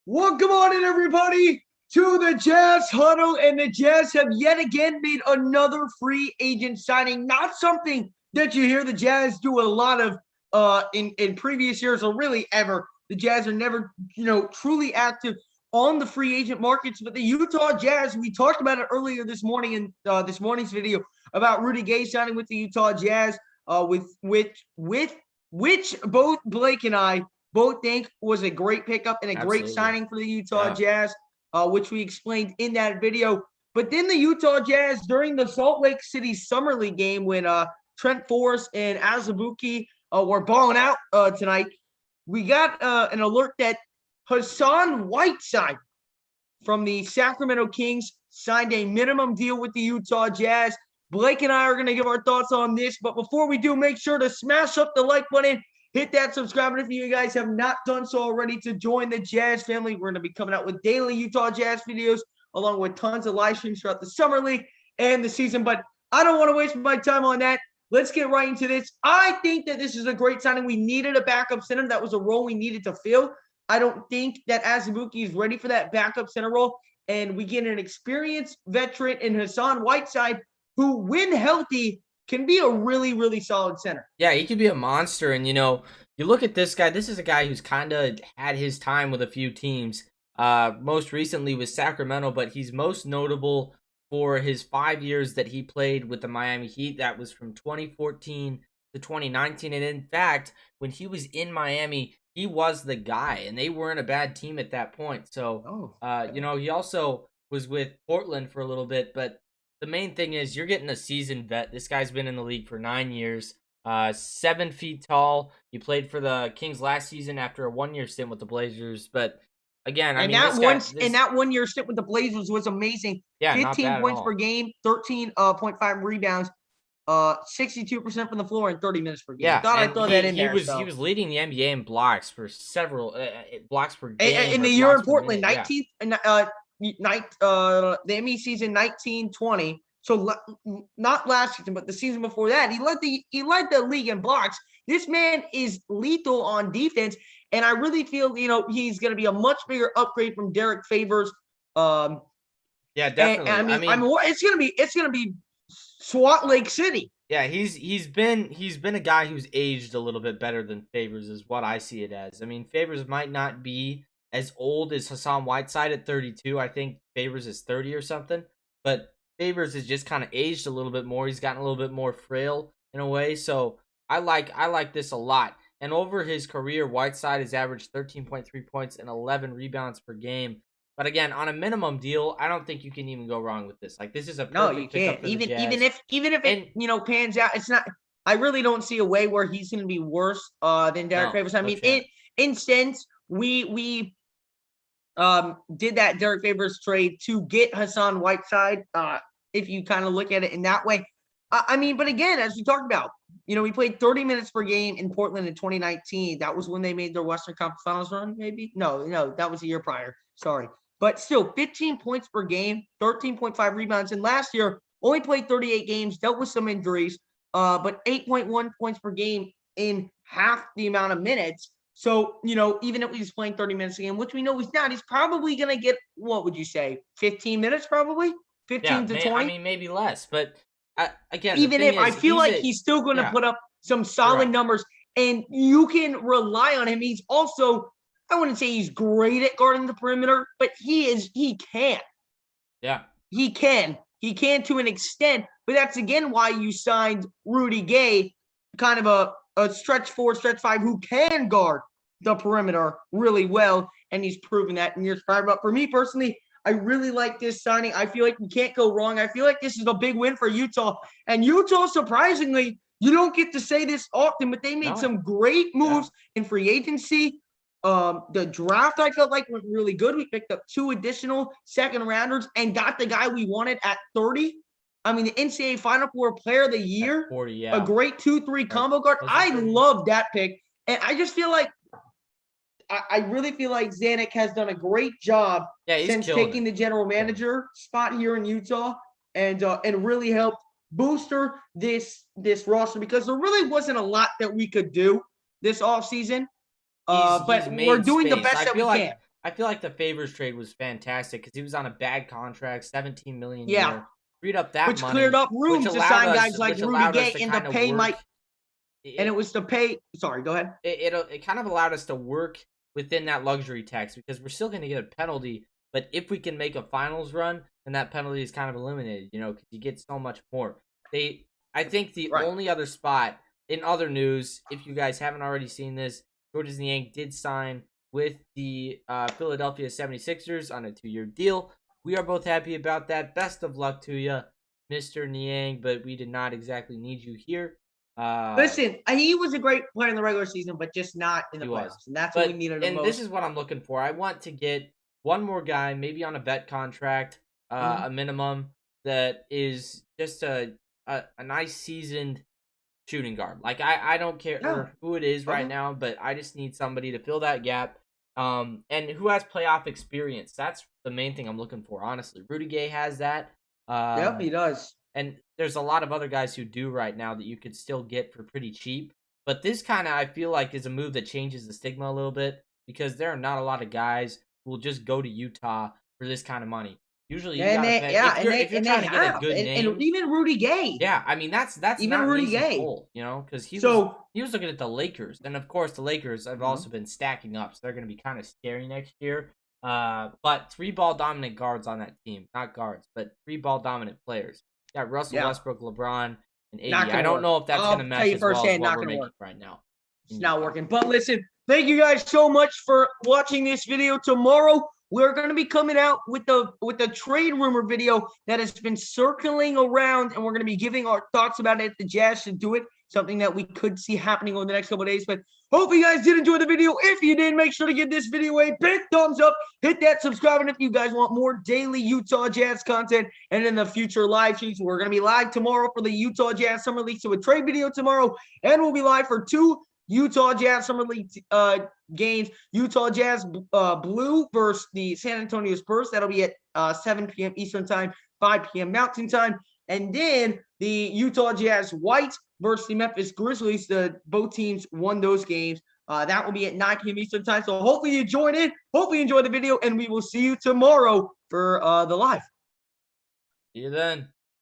Welcome on in, everybody, to the Jazz Huddle. And the Jazz have yet again made another free agent signing. Not something that you hear the Jazz do a lot of in previous years, or really ever. The Jazz are never, truly active on the free agent markets. But the Utah Jazz, we talked about it earlier this morning in this morning's video about Rudy Gay signing with the Utah Jazz, with which both Blake and I both think was a great pickup and a great signing for the Utah Jazz, which we explained in that video. But then the Utah Jazz, during the Salt Lake City Summer League game when Trent Forrest and Azubuike were balling out tonight, we got an alert that Hassan Whiteside from the Sacramento Kings signed a minimum deal with the Utah Jazz. Blake and I are going to give our thoughts on this, but before we do, make sure to smash up the like button, hit that subscribe button if you guys have not done so already to join the Jazz family. We're going to be coming out with daily Utah Jazz videos along with tons of live streams throughout the Summer League and the season, but I don't want to waste my time on that. Let's get right into this. I think that this is a great signing. We needed a backup center. That was a role we needed to fill. I don't think that Azubuike is ready for that backup center role, and we get an experienced veteran in Hassan Whiteside, who, when healthy, can be a really, really solid center. Yeah, he could be a monster. And, you look at this guy. This is a guy who's kind of had his time with a few teams. Most recently with Sacramento, but he's most notable for his 5 years that he played with the Miami Heat. That was from 2014 to 2019. And in fact, when he was in Miami, he was the guy, and they weren't a bad team at that point. So, he also was with Portland for a little bit, but the main thing is you're getting a seasoned vet. This guy's been in the league for 9 years, 7 feet tall. He played for the Kings last season after a 1 year stint with the Blazers. But again, that 1 year stint with the Blazers was amazing. Yeah, 15 points per game, 13.5 rebounds, 62% from the floor, and 30 minutes per game. Yeah, I thought that in there. He was leading the NBA in blocks for several blocks per game. In the year in Portland, 19th. The ME season 19-20. So not last season, but the season before that, he led the league in blocks. This man is lethal on defense, and I really feel he's going to be a much bigger upgrade from Derek Favors. Yeah, definitely. And, it's going to be SWAT Lake City. Yeah, he's been a guy who's aged a little bit better than Favors, is what I see it as. I mean, Favors might not be as old as Hassan Whiteside at 32. I think Favors is 30 or something. But Favors has just kind of aged a little bit more. He's gotten a little bit more frail in a way. So I like this a lot. And over his career, Whiteside has averaged 13.3 points and 11 rebounds per game. But again, on a minimum deal, I don't think you can even go wrong with this. Like, this is a perfect pickup for the Jazz. Even if it pans out, it's not. I really don't see a way where he's going to be worse than Derek Favors. I mean, in sense, we did that Derek Favors trade to get Hassan Whiteside, if you kind of look at it in that way. But again, as we talked about, we played 30 minutes per game in Portland in 2019. That was when they made their Western Conference Finals run, maybe? No, that was a year prior. Sorry. But still, 15 points per game, 13.5 rebounds. And last year, only played 38 games, dealt with some injuries, but 8.1 points per game in half the amount of minutes. So, even if he's playing 30 minutes a game, which we know he's not, he's probably going to get, what would you say, 15 minutes probably? 15 to 20? Maybe less. But, again, even if I feel like he's still going to put up some solid numbers, and you can rely on him. He's also, I wouldn't say he's great at guarding the perimeter, but he can. Yeah. He can to an extent, but that's again why you signed Rudy Gay, kind of a stretch 4, stretch 5 who can guard the perimeter really well, and he's proven that in years prior. But for me personally, I really like this signing. I feel like we can't go wrong. I feel like this is a big win for Utah. And Utah, surprisingly, you don't get to say this often, but they made some great moves in free agency. The draft, I felt like, was really good. We picked up 2 additional second rounders and got the guy we wanted at 30. I mean, the NCAA Final Four Player of the Year, 40, a great 2-3 combo guard. I love that pick. And I just feel like, I really feel like Zanuck has done a great job since taking the general manager spot here in Utah, and really helped booster this roster, because there really wasn't a lot that we could do this offseason. But we're doing the best that we can. I feel like the Favors trade was fantastic because he was on a bad contract, 17 million a Yeah, year, freed up that which cleared money, up room to sign guys like which Rudy allowed us Gay, to and the kind of pay work. might, and it was the pay. Sorry, go ahead. It kind of allowed us to work within that luxury tax because we're still going to get a penalty, but if we can make a finals run, then that penalty is kind of eliminated, you know, because you get so much more. I think the Right. only other spot in other news, if you guys haven't already seen this, Georges Niang did sign with the Philadelphia 76ers on a 2-year deal. We are both happy about that. Best of luck to you, Mr. Niang, but we did not exactly need you here. Listen, he was a great player in the regular season, but just not in the playoffs, and that's what we needed the most. This is what I'm looking for. I want to get one more guy, maybe on a vet contract, a minimum, that is just a nice seasoned shooting guard. Like I don't care who it is right now, but I just need somebody to fill that gap. And who has playoff experience. That's the main thing I'm looking for, honestly. Rudy Gay has that. Yep, he does. And there's a lot of other guys who do right now that you could still get for pretty cheap. But this kind of, I feel like, is a move that changes the stigma a little bit because there are not a lot of guys who will just go to Utah for this kind of money. Usually, you gotta pay. If you're trying to get a good name, and even Rudy Gay. Yeah, I mean that's even not Rudy an easy Gay. pull, you know, because he was looking at the Lakers, and of course the Lakers have also been stacking up, so they're going to be kind of scary next year. But 3 ball dominant guards on that team, not guards, but 3 ball dominant players. You got Russell Westbrook, LeBron, and AD. I don't know if that's going to mesh as well as what we're making right now. It's not working. But listen, thank you guys so much for watching this video. Tomorrow we're going to be coming out with the trade rumor video that has been circling around, and we're going to be giving our thoughts about it. The Jazz should do it, something that we could see happening over the next couple of days. But hope you guys did enjoy the video. If you did, make sure to give this video a big thumbs up. Hit that subscribe, and if you guys want more daily Utah Jazz content and in the future live streams, we're going to be live tomorrow for the Utah Jazz Summer League. So a trade video tomorrow, and we'll be live for 2 Utah Jazz Summer League games. Utah Jazz Blue versus the San Antonio Spurs. That'll be at 7 p.m. Eastern Time, 5 p.m. Mountain Time. And then the Utah Jazz White versus the Memphis Grizzlies. Both teams won those games. That will be at 9 p.m. Eastern Time. So hopefully you join in. Hopefully you enjoy the video, and we will see you tomorrow for the live. See you then.